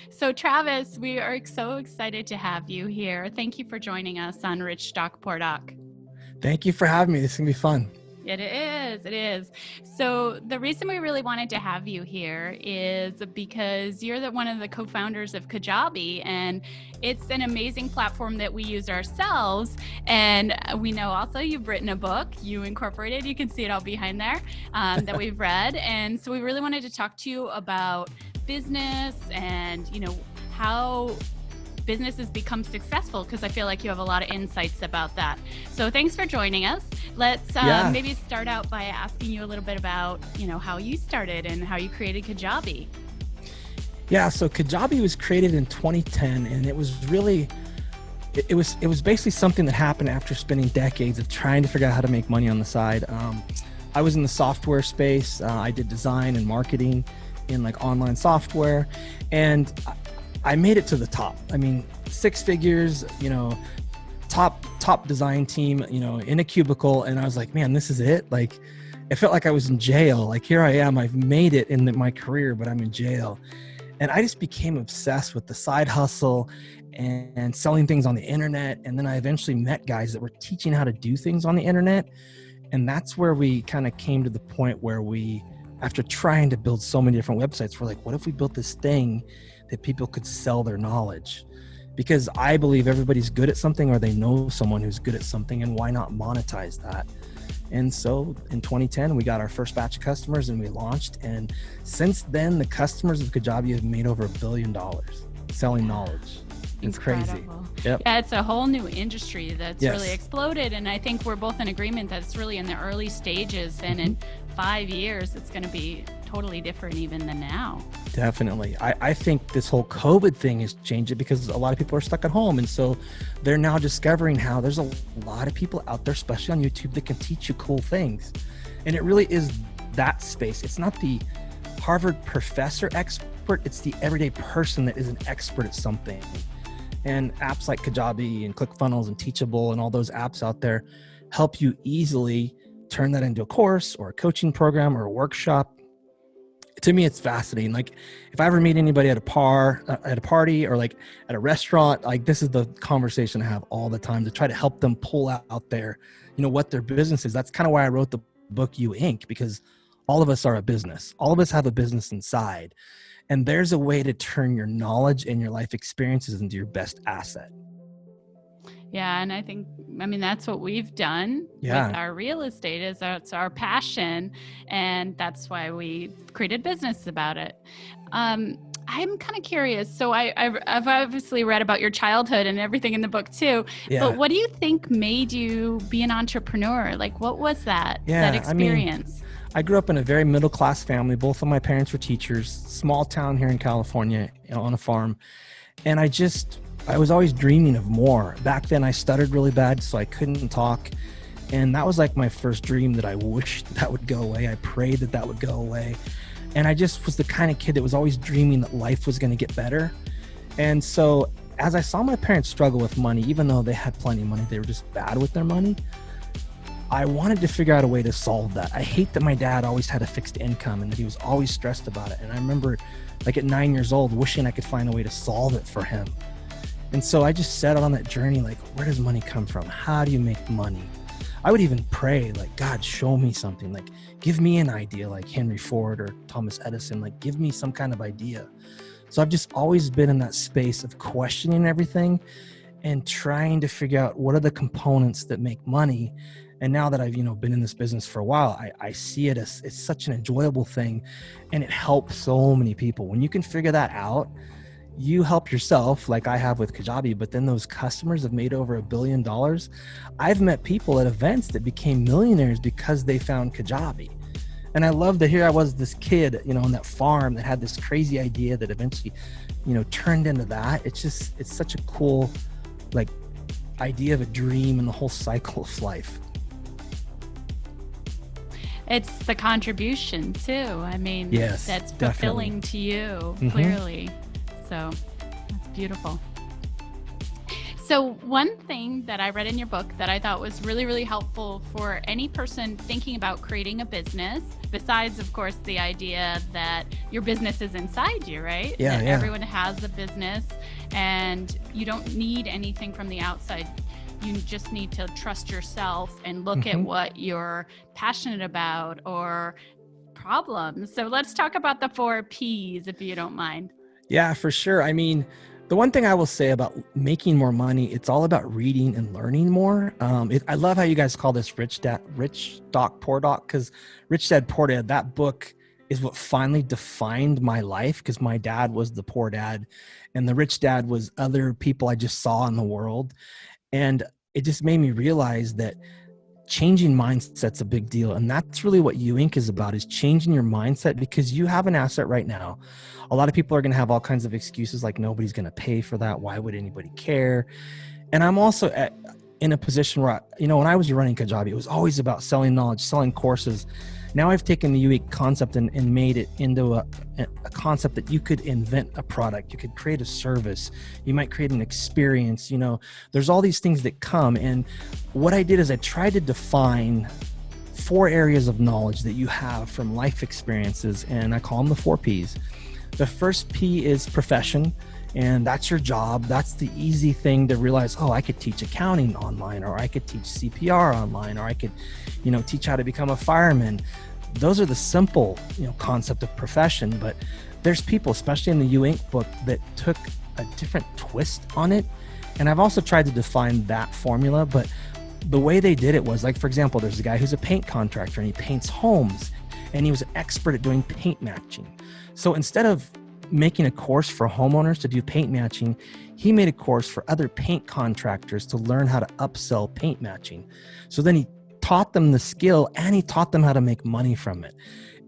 So Travis, we are so excited to have you here. Thank you for joining us on Rich Doc Poor Doc. Thank you for having me. This is going to be fun. It is. So the reason we really wanted to have you here is because you're one of the co-founders of Kajabi, and it's an amazing platform that we use ourselves. And we know also you've written a book, you incorporated, you can see it all behind there, that we've read. And so we really wanted to talk to you about business and, how businesses become successful, because I feel like you have a lot of insights about that. So thanks for joining us. Let's maybe start out by asking you a little bit about, how you started and how you created Kajabi. Yeah, so Kajabi was created in 2010, and it was really, it was basically something that happened after spending decades of trying to figure out how to make money on the side. I was in the software space. I did design and marketing in like online software, and I made it to the top. I mean, 6 figures, top design team, in a cubicle. And I was like, man, this is it. Like, it felt like I was in jail. Like, here I am, I've made it in my career, but I'm in jail. And I just became obsessed with the side hustle and selling things on the internet. And then I eventually met guys that were teaching how to do things on the internet. And that's where we kind of came to the point where we, after trying to build so many different websites, we're like, what if we built this thing that people could sell their knowledge? Because I believe everybody's good at something, or they know someone who's good at something, and why not monetize that? And so in 2010, we got our first batch of customers and we launched. And since then, the customers of Kajabi have made over $1 billion selling knowledge. It's crazy. Yep. Yeah, it's a whole new industry that's really exploded. And I think we're both in agreement that it's really in the early stages. And in 5 years, it's going to be totally different even than now. Definitely. I think this whole COVID thing has changed it, because a lot of people are stuck at home. And so they're now discovering how there's a lot of people out there, especially on YouTube, that can teach you cool things. And it really is that space. It's not the Harvard professor expert, it's the everyday person that is an expert at something. And apps like Kajabi and ClickFunnels and Teachable and all those apps out there help you easily turn that into a course or a coaching program or a workshop. To me, it's fascinating. Like, if I ever meet anybody at a party, or like at a restaurant, like, this is the conversation I have all the time to try to help them pull out there, what their business is. That's kind of why I wrote the book You Inc., because all of us are a business. All of us have a business inside. And there's a way to turn your knowledge and your life experiences into your best asset. Yeah. And I think, that's what we've done with our real estate. Is that's our passion. And that's why we created business about it. I'm kind of curious. So I've obviously read about your childhood and everything in the book too. Yeah. But what do you think made you be an entrepreneur? Like, what was that experience? I grew up in a very middle-class family. Both of my parents were teachers, small town here in California, on a farm. And I was always dreaming of more. Back then I stuttered really bad, so I couldn't talk. And that was like my first dream that I wished that would go away. I prayed that would go away. And I just was the kind of kid that was always dreaming that life was going to get better. And so as I saw my parents struggle with money, even though they had plenty of money, they were just bad with their money. I wanted to figure out a way to solve that. I hate that my dad always had a fixed income and that he was always stressed about it. And I remember, like, at 9 years old, wishing I could find a way to solve it for him. And so I just set out on that journey, like, where does money come from? How do you make money? I would even pray, like, God, show me something. Like, give me an idea, like Henry Ford or Thomas Edison. Like, give me some kind of idea. So I've just always been in that space of questioning everything and trying to figure out what are the components that make money. And now that I've, been in this business for a while, I see it as it's such an enjoyable thing, and it helps so many people. When you can figure that out, you help yourself, like I have with Kajabi, but then those customers have made over $1 billion. I've met people at events that became millionaires because they found Kajabi. And I love that here I was, this kid, on that farm that had this crazy idea that eventually, turned into that. It's such a cool, like, idea of a dream and the whole cycle of life. It's the contribution too. Yes, that's fulfilling to you, clearly. So that's beautiful. So one thing that I read in your book that I thought was really, really helpful for any person thinking about creating a business, besides, of course, the idea that your business is inside you, right? Yeah, That yeah. everyone has a business and you don't need anything from the outside. You just need to trust yourself and look at what you're passionate about or problems. So let's talk about the 4 Ps, if you don't mind. Yeah, for sure. I mean, the one thing I will say about making more money, it's all about reading and learning more. I love how you guys call this rich doc, poor doc, because Rich Dad, Poor Dad, that book is what finally defined my life, because my dad was the poor dad and the rich dad was other people I just saw in the world. And it just made me realize that changing mindset's a big deal, and that's really what You Inc. is about, is changing your mindset, because you have an asset right now. A lot of people are going to have all kinds of excuses like nobody's going to pay for that, why would anybody care? And I'm also in a position where when I was running Kajabi, it was always about selling knowledge, selling courses. Now I've taken the UE concept and made it into a concept that you could invent a product, you could create a service, you might create an experience. There's all these things that come. And what I did is I tried to define 4 areas of knowledge that you have from life experiences, and I call them the 4 Ps. The first P is profession. And that's your job. That's the easy thing to realize, oh, I could teach accounting online, or I could teach CPR online, or I could, teach how to become a fireman. Those are the simple, concept of profession. But there's people, especially in the You Inc. book, that took a different twist on it. And I've also tried to define that formula, but the way they did it was, like, for example, there's a guy who's a paint contractor and he paints homes, and he was an expert at doing paint matching. So instead of making a course for homeowners to do paint matching, he made a course for other paint contractors to learn how to upsell paint matching. So then he taught them the skill and he taught them how to make money from it.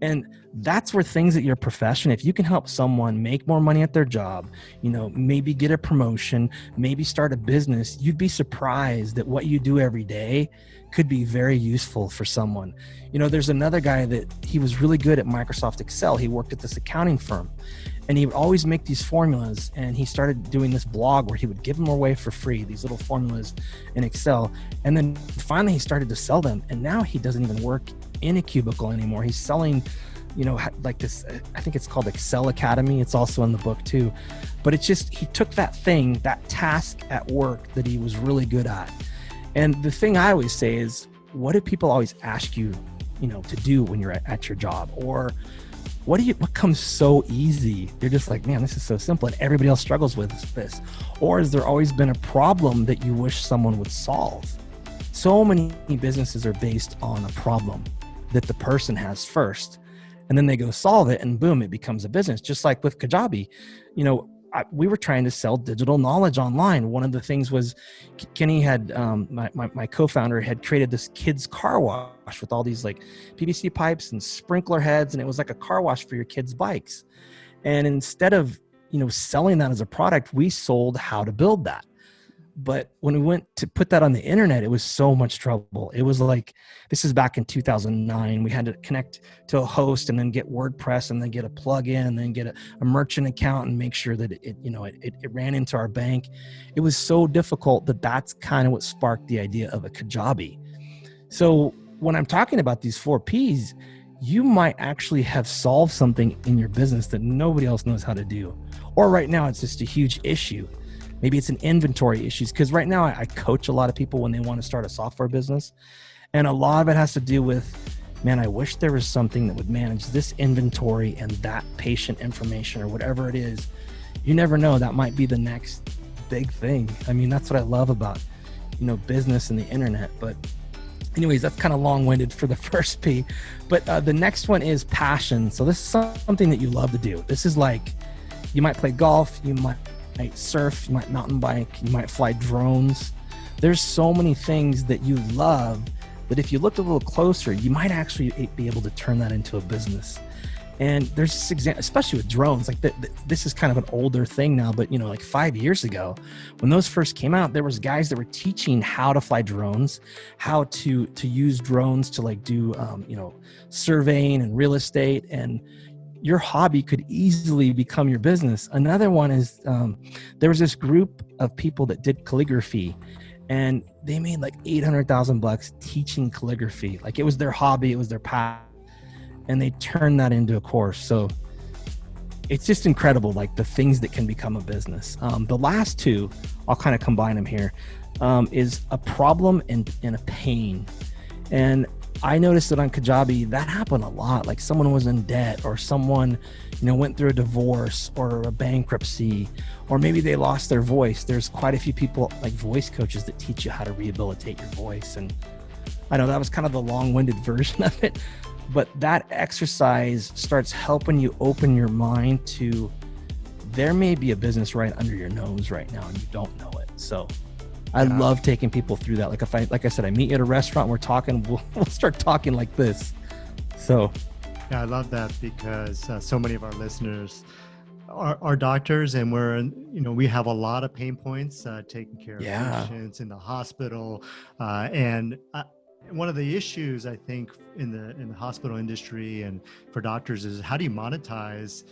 And that's where things at your profession, if you can help someone make more money at their job, maybe get a promotion, maybe start a business, you'd be surprised that what you do every day could be very useful for someone. There's another guy that he was really good at Microsoft Excel. He worked at this accounting firm, and he would always make these formulas, and he started doing this blog where he would give them away for free, these little formulas in Excel. And then finally he started to sell them, and now he doesn't even work in a cubicle anymore. He's selling, like this, I think it's called Excel Academy. It's also in the book too. But it's just, he took that thing, that task at work that he was really good at. And the thing I always say is, what do people always ask you, to do when you're at your job? Or what comes so easy? You're just like, man, this is so simple, and everybody else struggles with this. Or has there always been a problem that you wish someone would solve? So many businesses are based on a problem that the person has first, and then they go solve it, and boom, it becomes a business. Just like with Kajabi, we were trying to sell digital knowledge online. One of the things was Kenny had, my co-founder had created this kids car wash with all these like PVC pipes and sprinkler heads. And it was like a car wash for your kids' bikes. And instead of, selling that as a product, we sold how to build that. But when we went to put that on the internet, it was so much trouble. It was like, this is back in 2009. We had to connect to a host and then get WordPress and then get a plugin and then get a merchant account and make sure that it ran into our bank. It was so difficult that's kind of what sparked the idea of a Kajabi. So when I'm talking about these 4 Ps, you might actually have solved something in your business that nobody else knows how to do. Or right now, it's just a huge issue. Maybe it's an inventory issues, because right now I coach a lot of people when they want to start a software business. And a lot of it has to do with, man, I wish there was something that would manage this inventory and that patient information or whatever it is. You never know, that might be the next big thing. I mean, that's what I love about, business and the internet. But anyways, that's kind of long-winded for the first P. But the next one is passion. So this is something that you love to do. This is like, you might play golf, you might surf, you might mountain bike, you might fly drones. There's so many things that you love that if you looked a little closer, you might actually be able to turn that into a business. And there's this example, especially with drones, like this is kind of an older thing now, but like 5 years ago, when those first came out, there was guys that were teaching how to fly drones, how to use drones to like do, surveying and real estate. And your hobby could easily become your business. Another one is there was this group of people that did calligraphy, and they made like $800,000 teaching calligraphy. Like it was their hobby, it was their passion, and they turned that into a course. So it's just incredible, like the things that can become a business. The last two, I'll kind of combine them here, is a problem and a pain. And I noticed that on Kajabi, that happened a lot. Like someone was in debt, or someone, went through a divorce or a bankruptcy, or maybe they lost their voice. There's quite a few people like voice coaches that teach you how to rehabilitate your voice. And I know that was kind of the long-winded version of it, but that exercise starts helping you open your mind to, there may be a business right under your nose right now and you don't know it. So I love taking people through that. Like I said, I meet you at a restaurant, we're talking, we'll start talking like this. So yeah, I love that, because so many of our listeners are doctors, and we have a lot of pain points taking care of patients in the hospital. And one of the issues I think in the hospital industry and for doctors is, how do you monetize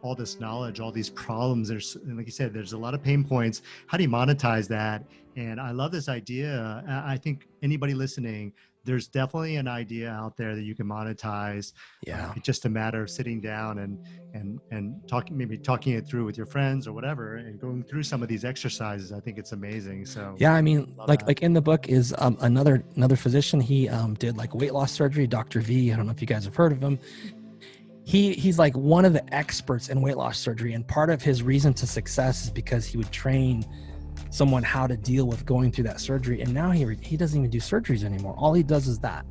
all this knowledge, all these problems? And like you said, there's a lot of pain points. How do you monetize that? And I love this idea. I think anybody listening, there's definitely an idea out there that you can monetize. It's just a matter of sitting down and talking it through with your friends or whatever, and going through some of these exercises. I think it's amazing. So yeah, I mean, like in the book is another physician. He did like weight loss surgery, Dr. V. I don't know if you guys have heard of him. He's like one of the experts in weight loss surgery, and part of his reason to success is because he would train someone how to deal with going through that surgery. And now he doesn't even do surgeries anymore. All he does is that.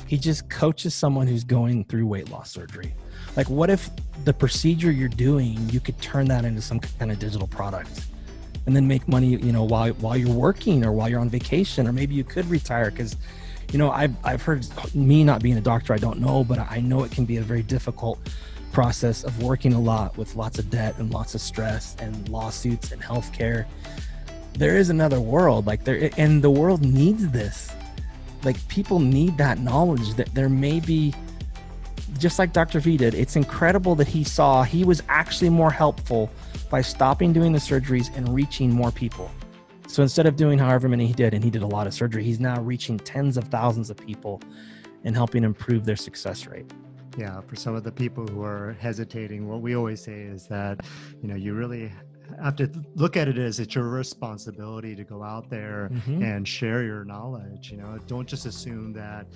He just coaches someone who's going through weight loss surgery. Like, what if the procedure you're doing, you could turn that into some kind of digital product and then make money, while you're working or while you're on vacation, or maybe you could retire? Because I've heard, me not being a doctor, I don't know, but I know it can be a very difficult process of working a lot with lots of debt and lots of stress and lawsuits and healthcare. There is another world, and the world needs this. Like, people need that knowledge that there may be, just like Dr. V did. It's incredible that he was actually more helpful by stopping doing the surgeries and reaching more people. So instead of doing however many he did, and he did a lot of surgery, he's now reaching tens of thousands of people and helping improve their success rate. Yeah, for some of the people who are hesitating, what we always say is that, you really have to look at it as it's your responsibility to go out there and share your knowledge. Don't just assume that,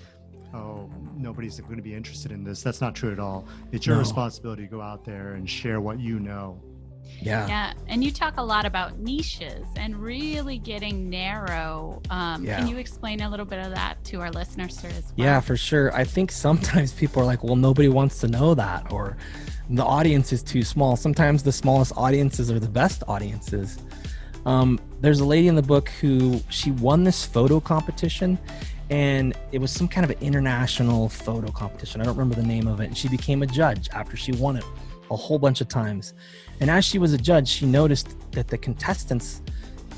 nobody's going to be interested in this. That's not true at all. It's your responsibility to go out there and share what you know. Yeah. And you talk a lot about niches and really getting narrow. Can you explain a little bit of that to our listeners, sir, as well? Yeah, for sure. I think sometimes people are like, well, nobody wants to know that, or the audience is too small. Sometimes the smallest audiences are the best audiences. There's a lady in the book she won this photo competition, and it was some kind of an international photo competition. I don't remember the name of it. And she became a judge after she won it a whole bunch of times. And as she was a judge, she noticed that the contestants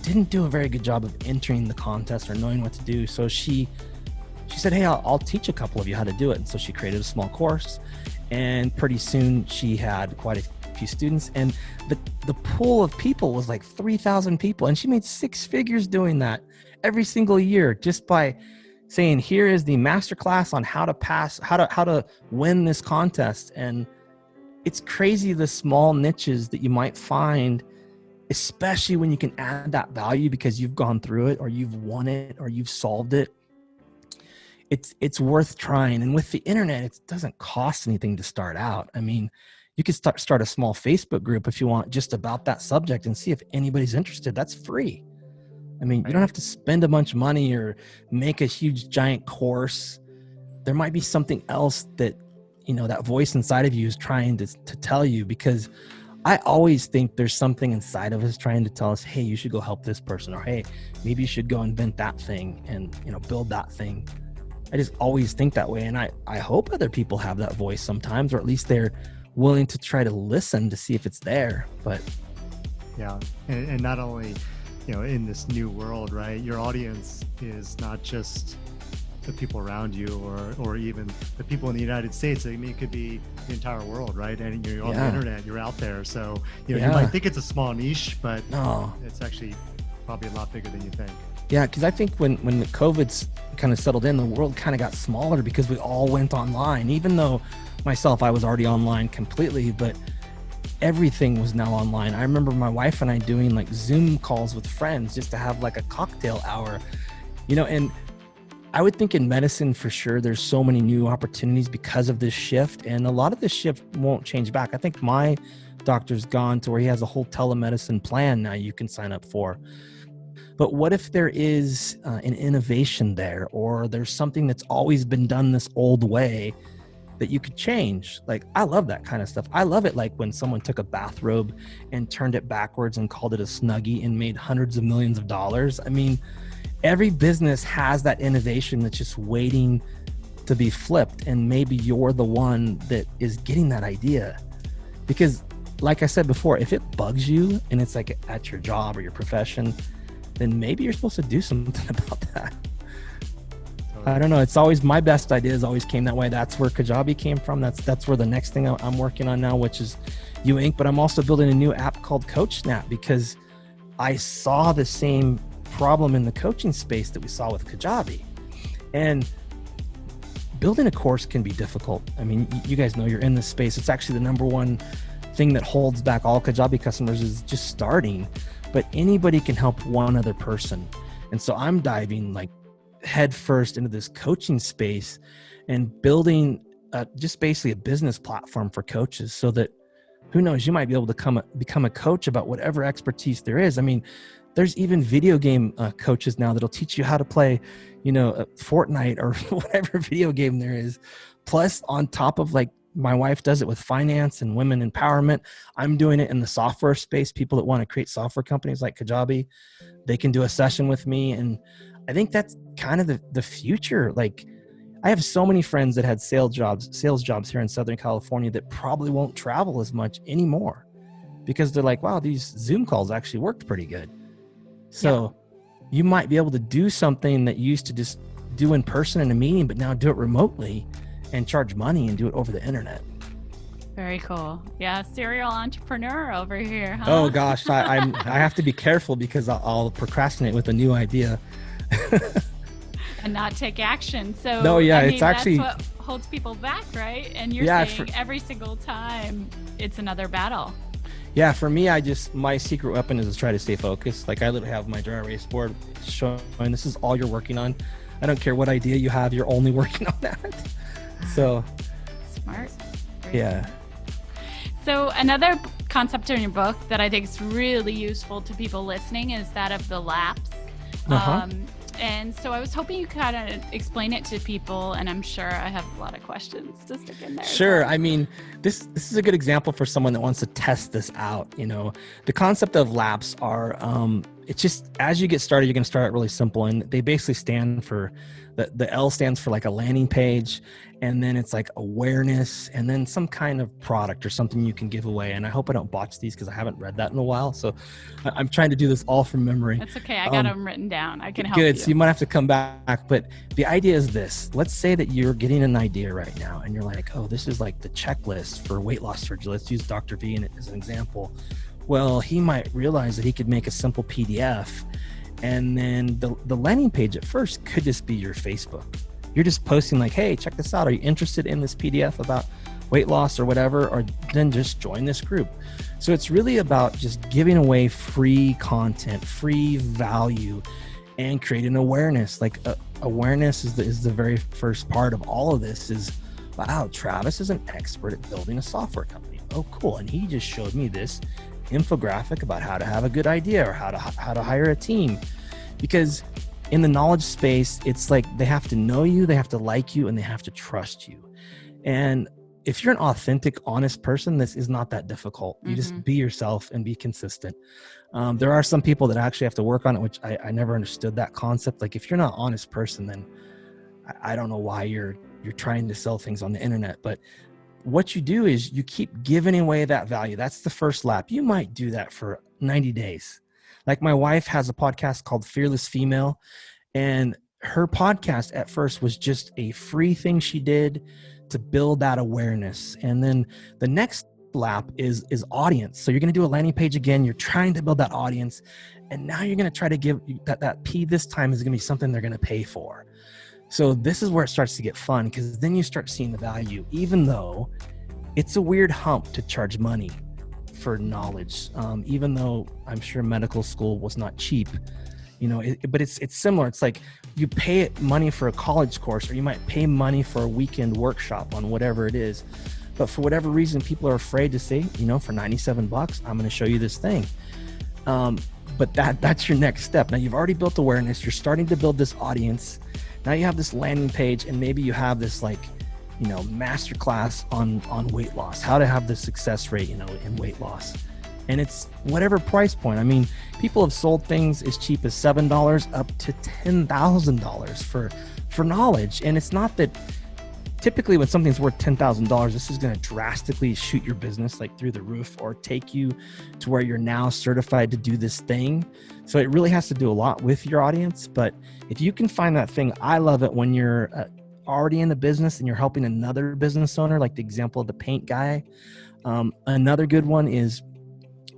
didn't do a very good job of entering the contest or knowing what to do. So she said, hey, I'll teach a couple of you how to do it. And so she created a small course, and pretty soon she had quite a few students, and the pool of people was like 3,000 people. And she made 6 figures doing that every single year, just by saying, here is the masterclass on how to pass, how to win this contest. And it's crazy, the small niches that you might find, especially when you can add that value because you've gone through it, or you've won it, or you've solved it. It's worth trying. And with the internet, it doesn't cost anything to start out. I mean, you could start a small Facebook group if you want, just about that subject, and see if anybody's interested. That's free. I mean, you don't have to spend a bunch of money or make a huge giant course. There might be something else that, that voice inside of you is trying to tell you, because I always think there's something inside of us trying to tell us, hey, you should go help this person, or hey, maybe you should go invent that thing and, build that thing. I just always think that way. And I hope other people have that voice sometimes, or at least they're willing to try to listen to see if it's there. But yeah. And not only, in this new world, right? Your audience is not just the people around you, or even the people in the United States. I mean, it could be the entire world, right? And you're on the internet, you're out there. So, you know, you might think it's a small niche, but no, it's actually probably a lot bigger than you think. Yeah, because I think when the COVID's kind of settled in, the world kind of got smaller because we all went online. Even though myself, I was already online completely, but everything was now online. I remember my wife and I doing like Zoom calls with friends just to have like a cocktail hour, you know, and I would think in medicine for sure, there's so many new opportunities because of this shift, and a lot of this shift won't change back. I think my doctor's gone to where he has a whole telemedicine plan now you can sign up for. But what if there is an innovation there, or there's something that's always been done this old way that you could change? Like, I love that kind of stuff. I love it like when someone took a bathrobe and turned it backwards and called it a Snuggie and made hundreds of millions of dollars. I mean, every business has that innovation that's just waiting to be flipped. And maybe you're the one that is getting that idea. Because like I said before, if it bugs you and it's like at your job or your profession, then maybe you're supposed to do something about that. I don't know. It's always, my best ideas always came that way. That's where Kajabi came from. That's where the next thing I'm working on now, which is You Inc. But I'm also building a new app called Coach Snap because I saw the same problem in the coaching space that we saw with Kajabi. And building a course can be difficult. I mean, you guys know you're in this space. It's actually the number one thing that holds back all Kajabi customers is just starting. But anybody can help one other person. And so I'm diving like head first into this coaching space and building just basically a business platform for coaches so that, who knows, you might be able to become a coach about whatever expertise there is. I mean, there's even video game coaches now that'll teach you how to play, you know, Fortnite or whatever video game there is. Plus, on top of like, my wife does it with finance and women empowerment. I'm doing it in the software space. People that want to create software companies like Kajabi, they can do a session with me. And I think that's kind of the future. Like, I have so many friends that had sales jobs here in Southern California that probably won't travel as much anymore because they're like, wow, these Zoom calls actually worked pretty good. So you might be able to do something that you used to just do in person in a meeting, but now do it remotely and charge money and do it over the internet. Very cool. Yeah, serial entrepreneur over here, huh? Oh gosh, I have to be careful because I'll procrastinate with a new idea. And not take action. So no, yeah, I mean, it's actually that's what holds people back, right? And you're saying every single time it's another battle. Yeah, for me, my secret weapon is to try to stay focused. Like, I literally have my dry erase board showing this is all you're working on. I don't care what idea you have, you're only working on that. So smart. Yeah. So another concept in your book that I think is really useful to people listening is that of the lapse. And so I was hoping you could kind of explain it to people, and I'm sure I have a lot of questions to stick in there. Sure. I mean, this is a good example for someone that wants to test this out. You know, the concept of lapse are, it's just, as you get started, you're going to start out really simple, and they basically stand for, the L stands for like a landing page, and then it's like awareness, and then some kind of product or something you can give away. And I hope I don't botch these because I haven't read that in a while. So I'm trying to do this all from memory. That's okay. I got them written down. I can help you. Good. So you might have to come back. But the idea is this. Let's say that you're getting an idea right now and you're like, oh, this is like the checklist for weight loss surgery. Let's use Dr. V as an example. Well, he might realize that he could make a simple PDF. And then the landing page at first could just be your Facebook. You're just posting like, hey, check this out. Are you interested in this PDF about weight loss or whatever? Or then just join this group. So it's really about just giving away free content, free value, and creating awareness. Like awareness is the very first part of all of this is, wow, Travis is an expert at building a software company. Oh, cool. And he just showed me this infographic about how to have a good idea or how to hire a team. Because in the knowledge space, it's like they have to know you, they have to like you, and they have to trust you. And if you're an authentic, honest person, this is not that difficult. You just be yourself and be consistent. There are some people that actually have to work on it, which I never understood that concept. Like, if you're not an honest person, then I don't know why you're trying to sell things on the internet. But what you do is you keep giving away that value. That's the first lap. You might do that for 90 days. Like, my wife has a podcast called Fearless Female, and her podcast at first was just a free thing she did to build that awareness. And then the next lap is audience. So you're going to do a landing page again. You're trying to build that audience. And now you're going to try to give that P this time is going to be something they're going to pay for. So this is where it starts to get fun, because then you start seeing the value, even though it's a weird hump to charge money for knowledge. Even though I'm sure medical school was not cheap, but it's similar. It's like you pay money for a college course, or you might pay money for a weekend workshop on whatever it is. But for whatever reason, people are afraid to say, for $97, I'm going to show you this thing. But that's your next step. Now you've already built awareness. You're starting to build this audience. Now you have this landing page, and maybe you have this masterclass on weight loss, how to have the success rate, in weight loss. And it's whatever price point. I mean, people have sold things as cheap as $7 up to $10,000 for knowledge. And it's not that typically when something's worth $10,000, this is going to drastically shoot your business through the roof, or take you to where you're now certified to do this thing. So it really has to do a lot with your audience. But if you can find that thing, I love it when you're already in the business and you're helping another business owner, like the example of the paint guy. Another good one is,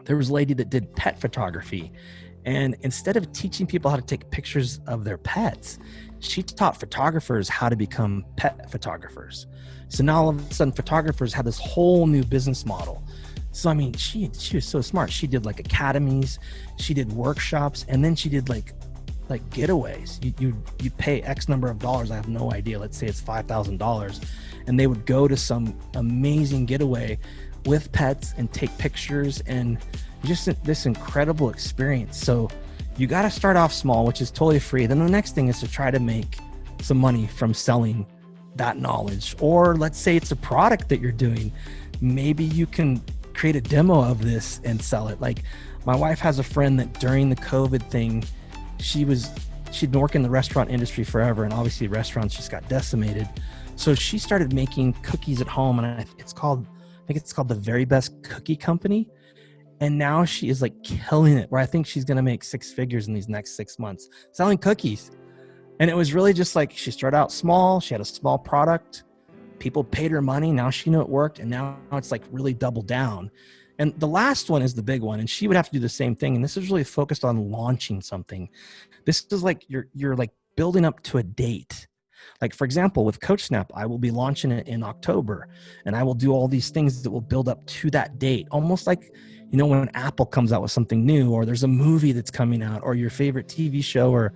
there was a lady that did pet photography, and instead of teaching people how to take pictures of their pets, she taught photographers how to become pet photographers. So now all of a sudden photographers have this whole new business model. So, I mean, she was so smart. She did academies, she did workshops, and then she did like getaways. You'd pay X number of dollars. I have no idea. Let's say it's $5,000, and they would go to some amazing getaway with pets and take pictures, and just this incredible experience. So you got to start off small, which is totally free. Then the next thing is to try to make some money from selling that knowledge. Or let's say it's a product that you're doing. Maybe you can create a demo of this and sell it. Like my wife has a friend that during the COVID thing, she'd been working in the restaurant industry forever, and obviously restaurants just got decimated. So she started making cookies at home, and I think it's called the Very Best Cookie Company. And now she is killing it, where I think she's going to make 6 figures in these next 6 months selling cookies. And it was really just she started out small. She had a small product. People paid her money. Now she knew it worked. And now it's really doubled down. And the last one is the big one. And she would have to do the same thing. And this is really focused on launching something. This is you're building up to a date. For example, with CoachSnap, I will be launching it in October, and I will do all these things that will build up to that date. Almost when Apple comes out with something new, or there's a movie that's coming out, or your favorite TV show, or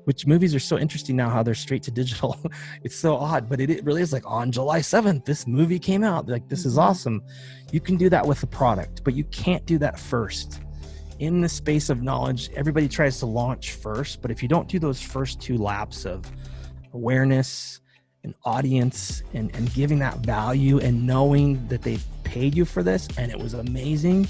which movies are so interesting now, how they're straight to digital. It's so odd, but it really is on July 7th, this movie came out. This is awesome. You can do that with a product, but you can't do that first. In the space of knowledge, everybody tries to launch first, but if you don't do those first 2 laps of awareness and audience and giving that value and knowing that they paid you for this and it was amazing.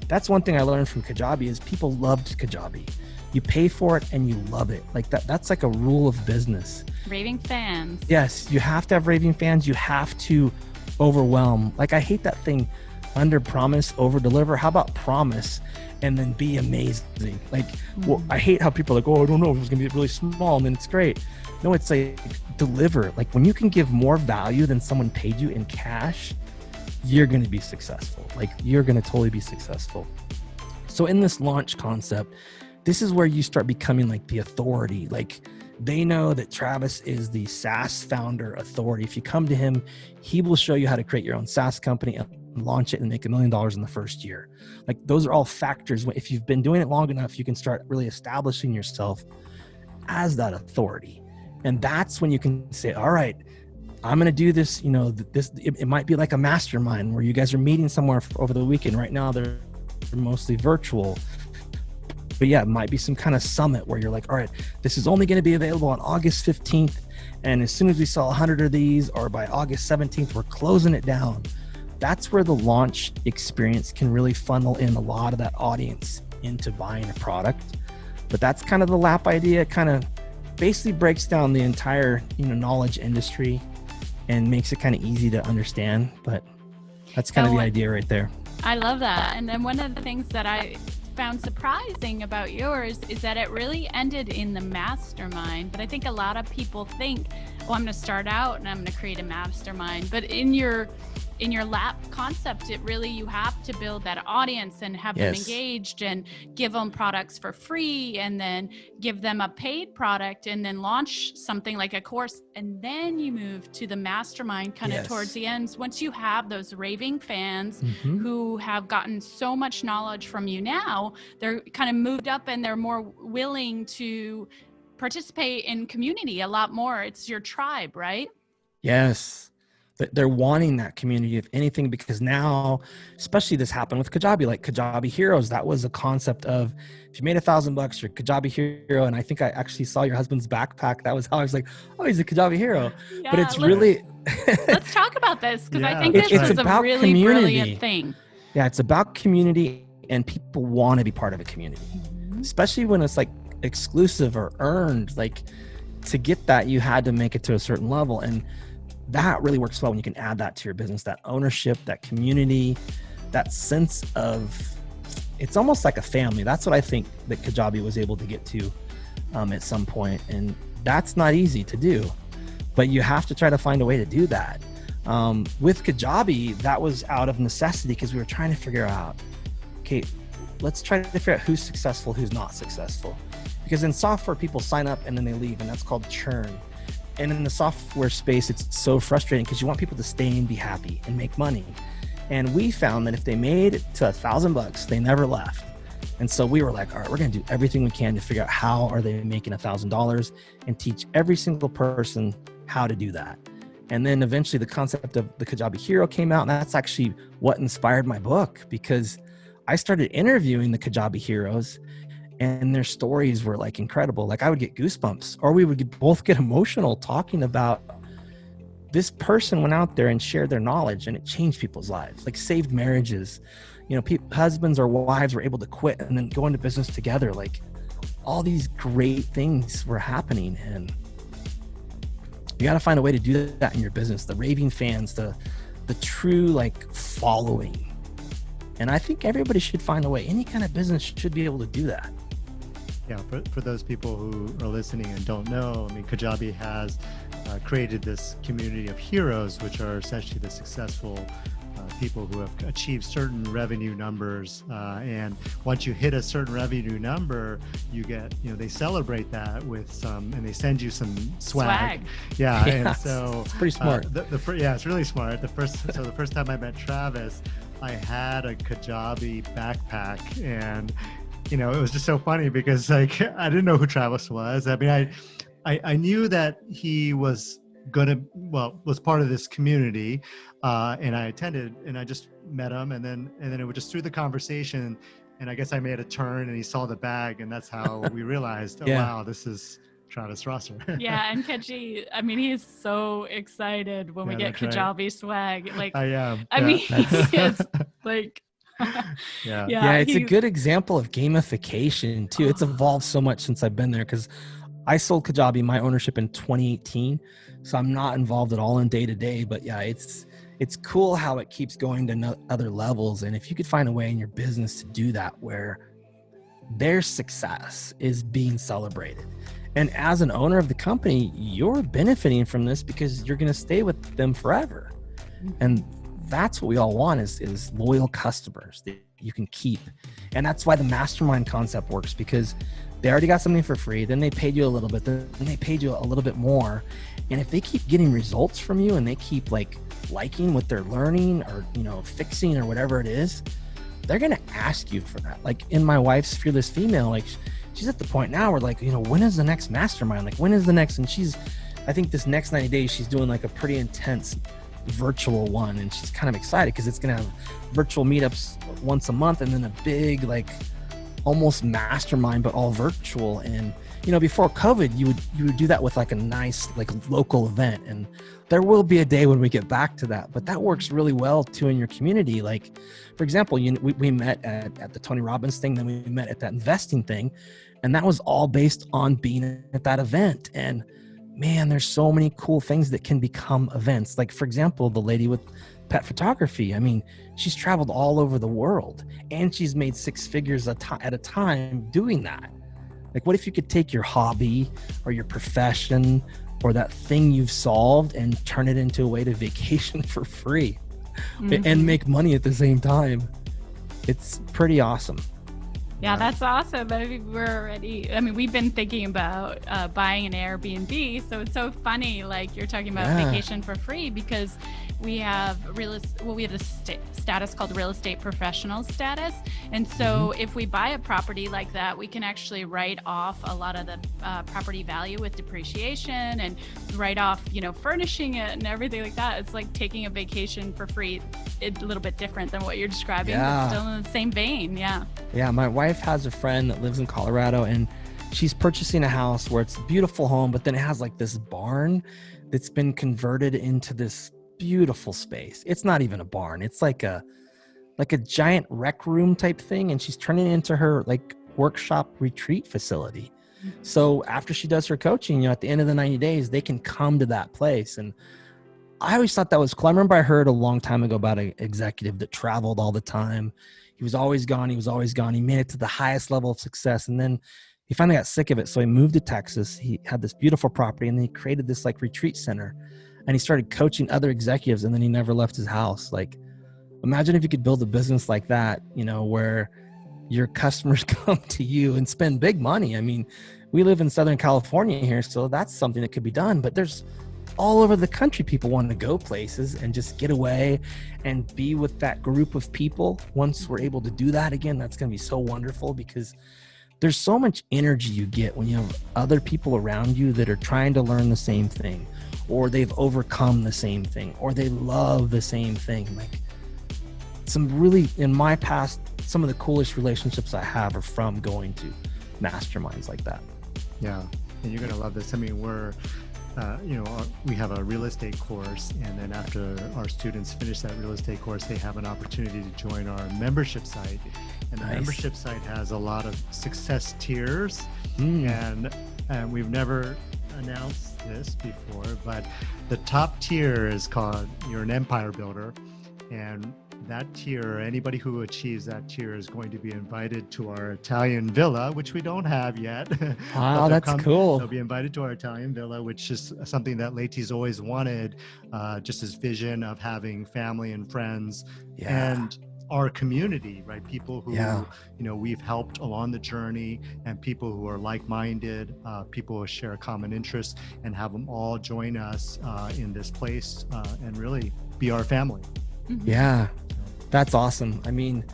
That's one thing I learned from Kajabi is people loved Kajabi. You pay for it and you love it. That's a rule of business. Raving fans. Yes, you have to have raving fans. You have to overwhelm. I hate that thing, under promise, over deliver. How about promise and then be amazing? I hate how people are oh, I don't know if it's gonna be really small and then it's great. No, it's deliver. When you can give more value than someone paid you in cash, you're going to be successful. You're going to totally be successful. So in this launch concept, this is where you start becoming the authority. They know that Travis is the SaaS founder authority. If you come to him, he will show you how to create your own SaaS company and launch it and make $1 million in the first year. Those are all factors. If you've been doing it long enough, you can start really establishing yourself as that authority. And that's when you can say, all right, I'm going to do this. It might be like a mastermind where you guys are meeting somewhere over the weekend. Right now, they're mostly virtual. But yeah, it might be some kind of summit where you're all right, this is only going to be available on August 15th. And as soon as we sell 100 of these, or by August 17th, we're closing it down. That's where the launch experience can really funnel in a lot of that audience into buying a product. But that's kind of the lap idea, kind of basically breaks down the entire knowledge industry and makes it kind of easy to understand. But that's kind of the idea right there. I love that. And then one of the things that I found surprising about yours is that it really ended in the mastermind. But I think a lot of people think, oh, I'm going to start out and I'm going to create a mastermind. But in your lap concept, it really, you have to build that audience and have them engaged and give them products for free, and then give them a paid product, and then launch something like a course. And then you move to the mastermind kind of towards the ends. Once you have those raving fans who have gotten so much knowledge from you, now they're kind of moved up and they're more willing to participate in community a lot more. It's your tribe, right? Yes. They're wanting that community, if anything, because now, especially this happened with Kajabi, like Kajabi Heroes. That was a concept of, if you made $1,000, you're a Kajabi hero. And I think I actually saw your husband's backpack. That was how I was like, oh, he's a Kajabi hero. Yeah, but it's really... let's talk about this, because I think this is a really brilliant thing. Yeah, it's about community, and people want to be part of a community, especially when it's like exclusive or earned. Like, to get that, you had to make it to a certain level. And that really works well when you can add that to your business, that ownership, that community, that sense of, it's almost like a family. That's what I think that Kajabi was able to get to at some point. And that's not easy to do, but you have to try to find a way to do that. With Kajabi, that was out of necessity, because we were trying to figure out, okay, let's try to figure out who's successful, who's not successful. Because in software, people sign up and then they leave, and that's called churn. And in the software space, it's so frustrating, because you want people to stay and be happy and make money. And we found that if they made it to $1,000, they never left. And so we were like, all right, we're going to do everything we can to figure out how are they making $1,000, and teach every single person how to do that. And then eventually the concept of the Kajabi Hero came out. And that's actually what inspired my book, because I started interviewing the Kajabi heroes, and their stories were like incredible. Like, I would get goosebumps, or we would both get emotional talking about, this person went out there and shared their knowledge, and it changed people's lives, like saved marriages. You know, husbands or wives were able to quit and then go into business together. Like, all these great things were happening, and you got to find a way to do that in your business. The raving fans, the true like following. And I think everybody should find a way. Any kind of business should be able to do that. Yeah, for those people who are listening and don't know, I mean, Kajabi has created this community of heroes, which are essentially the successful people who have achieved certain revenue numbers. And once you hit a certain revenue number, you get, they celebrate that with some, and they send you some swag. Yeah, and so it's pretty smart. Yeah, it's really smart. The first time I met Travis, I had a Kajabi backpack, and it was just so funny, because like, I didn't know who Travis was. I mean, I knew that he was was part of this community, and I attended, and I just met him, and then it was just through the conversation, and I guess I made a turn, and he saw the bag, and that's how we realized, oh wow, this is Travis Rosser. Yeah, and Kenji, I mean, he's so excited when we get Kajabi swag. Like, I am. I mean, it's like. Yeah, it's a good example of gamification too. It's evolved so much since I've been there, because I sold Kajabi, my ownership, in 2018, so I'm not involved at all in day to day. But yeah, it's cool how it keeps going to other levels. And if you could find a way in your business to do that, where their success is being celebrated, and as an owner of the company, you're benefiting from this, because you're going to stay with them forever. And that's what we all want, is loyal customers that you can keep. And that's why the mastermind concept works, because they already got something for free, then they paid you a little bit, then they paid you a little bit more. And if they keep getting results from you, and they keep liking what they're learning, or fixing, or whatever it is, they're gonna ask you for that. Like, in my wife's Fearless Female, like, she's at the point now where like, when is the next mastermind? Like, when is the next? And I think this next 90 days, she's doing like a pretty intense virtual one, and she's kind of excited, because it's gonna have virtual meetups once a month, and then a big like almost mastermind, but all virtual. And before COVID, you would do that with like a nice like local event, and there will be a day when we get back to that, but that works really well too in your community. Like, for example, we met at the Tony Robbins thing, then we met at that investing thing, and that was all based on being at that event. And man, there's so many cool things that can become events. Like, for example, the lady with pet photography. I mean, she's traveled all over the world and she's made 6 figures at a time doing that. Like, what if you could take your hobby or your profession or that thing you've solved and turn it into a way to vacation for free and make money at the same time? It's pretty awesome. Yeah, that's awesome. We've been thinking about buying an Airbnb. So it's so funny, like you're talking about vacation for free, because we have the status called real estate professional status. And so if we buy a property like that, we can actually write off a lot of the property value with depreciation and write off, furnishing it and everything like that. It's like taking a vacation for free. It's a little bit different than what you're describing, but still in the same vein. Yeah, my wife has a friend that lives in Colorado, and she's purchasing a house where it's a beautiful home, but then it has like this barn that's been converted into this beautiful space. It's not even a barn. It's like a giant rec room type thing, and she's turning it into her like workshop retreat facility. So after she does her coaching, at the end of the 90 days, they can come to that place. And I always thought that was cool. I remember I heard a long time ago about an executive that traveled all the time. He was always gone. He made it to the highest level of success. And then he finally got sick of it. So he moved to Texas. He had this beautiful property, and then he created this like retreat center, and he started coaching other executives, and then he never left his house. Like, imagine if you could build a business like that, where your customers come to you and spend big money. I mean, we live in Southern California here, so that's something that could be done, but there's all over the country, people want to go places and just get away and be with that group of people. Once we're able to do that again, that's going to be so wonderful, because there's so much energy you get when you have other people around you that are trying to learn the same thing, or they've overcome the same thing, or they love the same thing. Like, in my past, some of the coolest relationships I have are from going to masterminds like that. Yeah, and you're going to love this. I mean, we have a real estate course, and then after our students finish that real estate course, they have an opportunity to join our membership site. And the membership site has a lot of success tiers, and we've never announced this before, but the top tier is called You're an Empire Builder, and that tier, anybody who achieves that tier is going to be invited to our Italian villa, which we don't have yet. Wow, that's cool. They'll be invited to our Italian villa, which is something that Leti's always wanted, just his vision of having family and friends and our community, right? People who, we've helped along the journey, and people who are like-minded, people who share a common interest, and have them all join us in this place and really be our family. Yeah, that's awesome. I mean,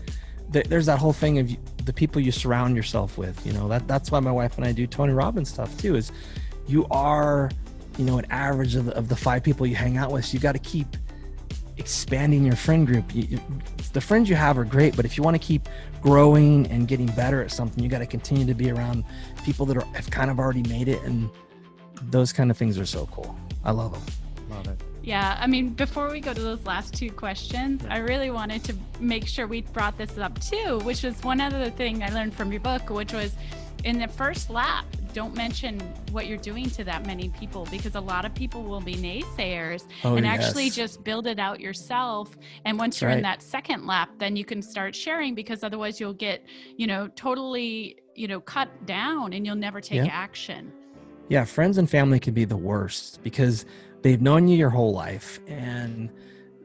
there's that whole thing of the people you surround yourself with, that's why my wife and I do Tony Robbins stuff too, is you are, an average of the 5 people you hang out with. So you got to keep expanding your friend group. The friends you have are great, but if you want to keep growing and getting better at something, you got to continue to be around people that have kind of already made it. And those kind of things are so cool. I love them. Love it. Yeah, I mean, before we go to those last 2 questions, I really wanted to make sure we brought this up too, which is one other thing I learned from your book, which was in the first lap, don't mention what you're doing to that many people, because a lot of people will be naysayers actually just build it out yourself. And once you're in that second lap, then you can start sharing, because otherwise you'll get, totally, cut down and you'll never take action. Yeah, friends and family can be the worst, because they've known you your whole life, and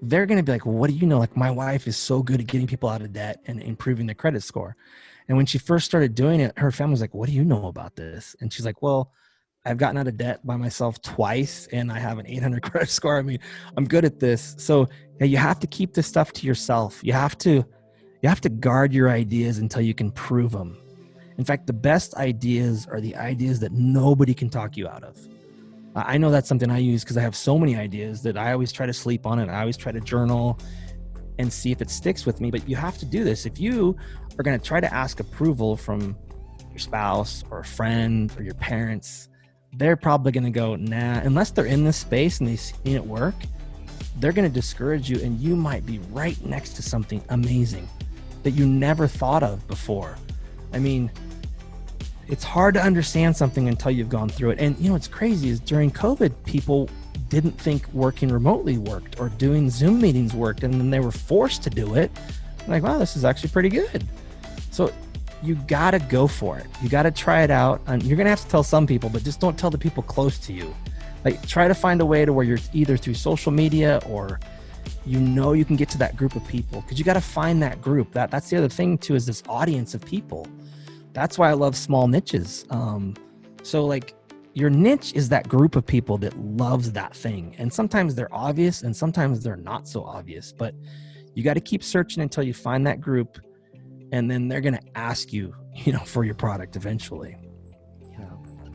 they're going to be like, well, what do you know? Like, my wife is so good at getting people out of debt and improving their credit score. And when she first started doing it, her family was like, what do you know about this? And she's like, well, I've gotten out of debt by myself twice, and I have an 800 credit score. I mean, I'm good at this. So you have to keep this stuff to yourself. You have to guard your ideas until you can prove them. In fact, the best ideas are the ideas that nobody can talk you out of. I know that's something I use, because I have so many ideas that I always try to sleep on it. I always try to journal and see if it sticks with me. But you have to do this. If you are going to try to ask approval from your spouse or a friend or your parents, they're probably going to go, nah, unless they're in this space and they've seen it work, they're going to discourage you. And you might be right next to something amazing that you never thought of before. I mean, it's hard to understand something until you've gone through it. And what's crazy is during COVID, people didn't think working remotely worked or doing Zoom meetings worked, and then they were forced to do it. I'm like, wow, this is actually pretty good. So you got to go for it. You got to try it out. And you're going to have to tell some people, but just don't tell the people close to you. Like, try to find a way to where you're either through social media or you can get to that group of people, because you got to find that group. That's the other thing too, is this audience of people. That's why I love small niches. So like, your niche is that group of people that loves that thing. And sometimes they're obvious and sometimes they're not so obvious, but you got to keep searching until you find that group. And then they're going to ask you, for your product eventually. Yeah.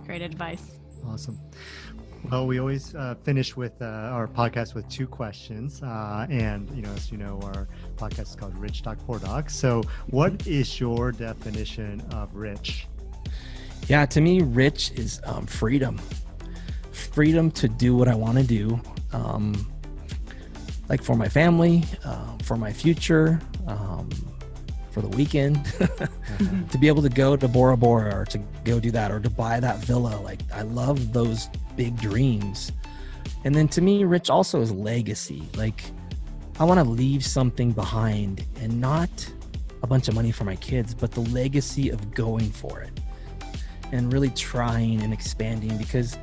Great advice. Awesome. Well, we always finish with our podcast with 2 questions. And, as you know, our podcast is called Rich Doc Poor Doc. So what is your definition of rich? Yeah, to me, rich is freedom. Freedom to do what I want to do, like for my family, for my future, for the weekend, to be able to go to Bora Bora or to go do that or to buy that villa. Like, I love those big dreams. And then to me, rich also is legacy. Like, I want to leave something behind, and not a bunch of money for my kids, but the legacy of going for it and really trying and expanding, because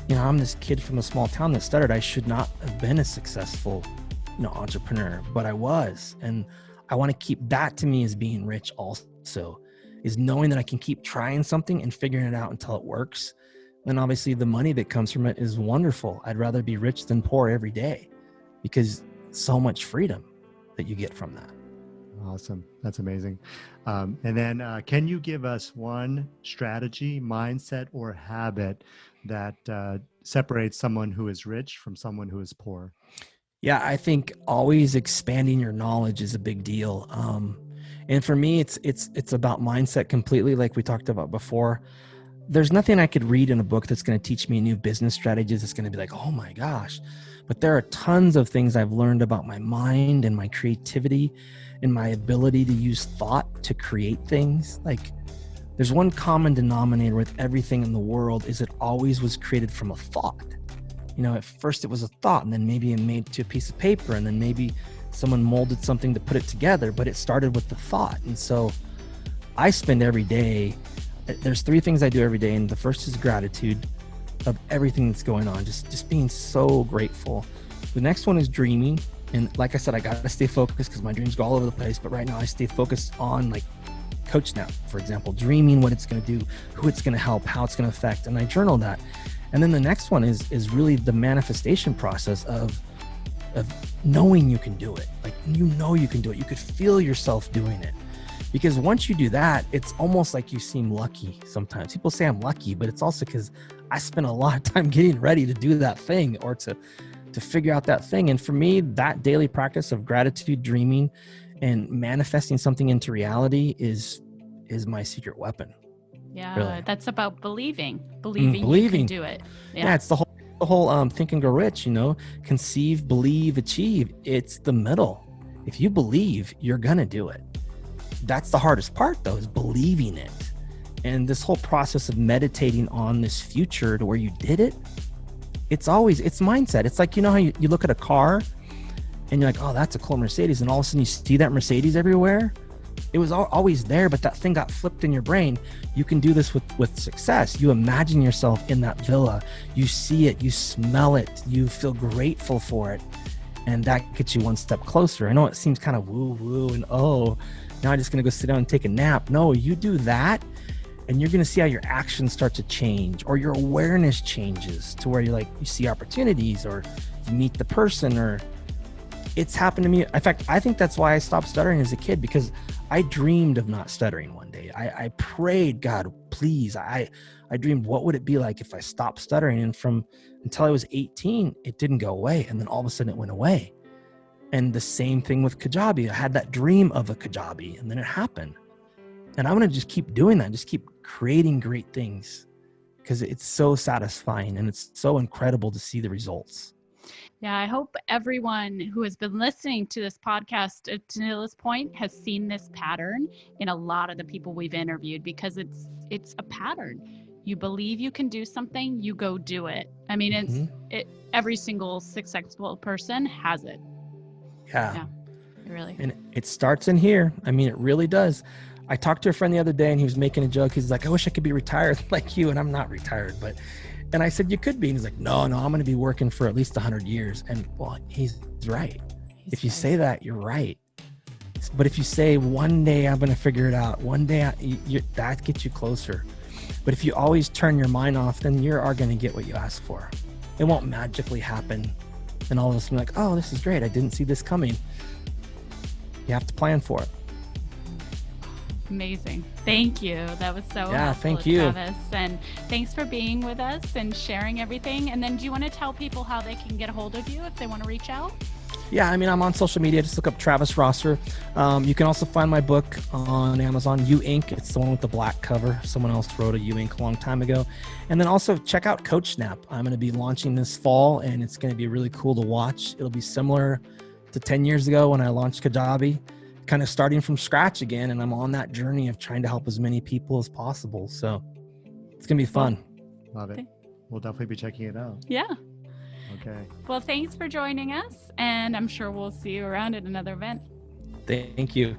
I'm this kid from a small town that stuttered. I should not have been a successful entrepreneur, but I was. And I want to keep that, to me, as being rich also, is knowing that I can keep trying something and figuring it out until it works. And obviously the money that comes from it is wonderful. I'd rather be rich than poor every day, because so much freedom that you get from that. Awesome. That's amazing. And then can you give us one strategy, mindset, or habit that separates someone who is rich from someone who is poor? Yeah, I think always expanding your knowledge is a big deal. And for me, it's about mindset completely, like we talked about before. There's nothing I could read in a book that's going to teach me new business strategies. It's going to be like, oh my gosh. But there are tons of things I've learned about my mind and my creativity and my ability to use thought to create things. Like, there's one common denominator with everything in the world, is it always was created from a thought. At first it was a thought, and then maybe it made to a piece of paper, and then maybe someone molded something to put it together, but it started with the thought. And so I spend every day, there's 3 things I do every day. And the first is gratitude of everything that's going on. Just being so grateful. The next one is dreaming. And like I said, I got to stay focused because my dreams go all over the place. But right now I stay focused on, like, CoachNap, for example, dreaming what it's going to do, who it's going to help, how it's going to affect. And I journal that. And then the next one is really the manifestation process of knowing you can do it. Like, you can do it. You could feel yourself doing it. Because once you do that, it's almost like you seem lucky sometimes. People say I'm lucky, but it's also because I spent a lot of time getting ready to do that thing, or to figure out that thing. And for me, that daily practice of gratitude, dreaming, and manifesting something into reality is my secret weapon. Yeah, really. That's about believing you can do it. Yeah, it's the whole Think and Grow Rich, conceive, believe, achieve. It's the middle. If you believe, you're going to do it. That's the hardest part, though, is believing it. And this whole process of meditating on this future to where you did it, it's mindset. It's like, how you look at a car and you're like, oh, that's a cool Mercedes. And all of a sudden you see that Mercedes everywhere. It was always there, but that thing got flipped in your brain. You can do this with success. You imagine yourself in that villa. You see it, you smell it, you feel grateful for it. And that gets you one step closer. I know it seems kind of woo-woo and, oh, now I'm just going to go sit down and take a nap. No, you do that and you're going to see how your actions start to change, or your awareness changes to where you see opportunities, or you meet the person, or it's happened to me. In fact, I think that's why I stopped stuttering as a kid, because I dreamed of not stuttering one day. I prayed, God, please. I dreamed, what would it be like if I stopped stuttering? And until I was 18, it didn't go away. And then all of a sudden it went away. And the same thing with Kajabi. I had that dream of a Kajabi, and then it happened. And I'm going to just keep doing that. Just keep creating great things, because it's so satisfying and it's so incredible to see the results. Yeah, I hope everyone who has been listening to this podcast to this point has seen this pattern in a lot of the people we've interviewed, because it's a pattern. you believe you can do something, you go do it. I mean, every single successful person has it. Yeah. Really. And it starts in here. I mean, it really does. I talked to a friend the other day and he was making a joke. He's like, I wish I could be retired like you. And I'm not retired, and I said, you could be. And he's like, no, I'm going to be working for at least 100 years. And well, he's right. If you say that, you're right. But if you say one day I'm going to figure it out, one day that gets you closer. But if you always turn your mind off, then you are going to get what you ask for. It won't magically happen. And all of a sudden, like, oh, this is great. I didn't see this coming. You have to plan for it. Amazing. Thank you. That was so helpful, thank you. Travis. And thanks for being with us and sharing everything. And then do you want to tell people how they can get a hold of you if they want to reach out? Yeah, I mean, I'm on social media. Just look up Travis Rosser. You can also find my book on Amazon, You Inc. It's the one with the black cover. Someone else wrote a You Inc. a long time ago. And then also check out Coach Snap. I'm going to be launching this fall, and it's going to be really cool to watch. It'll be similar to 10 years ago when I launched Kajabi, kind of starting from scratch again. And I'm on that journey of trying to help as many people as possible. So it's going to be fun. Love it. We'll definitely be checking it out. Yeah. Okay. Well, thanks for joining us, and I'm sure we'll see you around at another event. Thank you.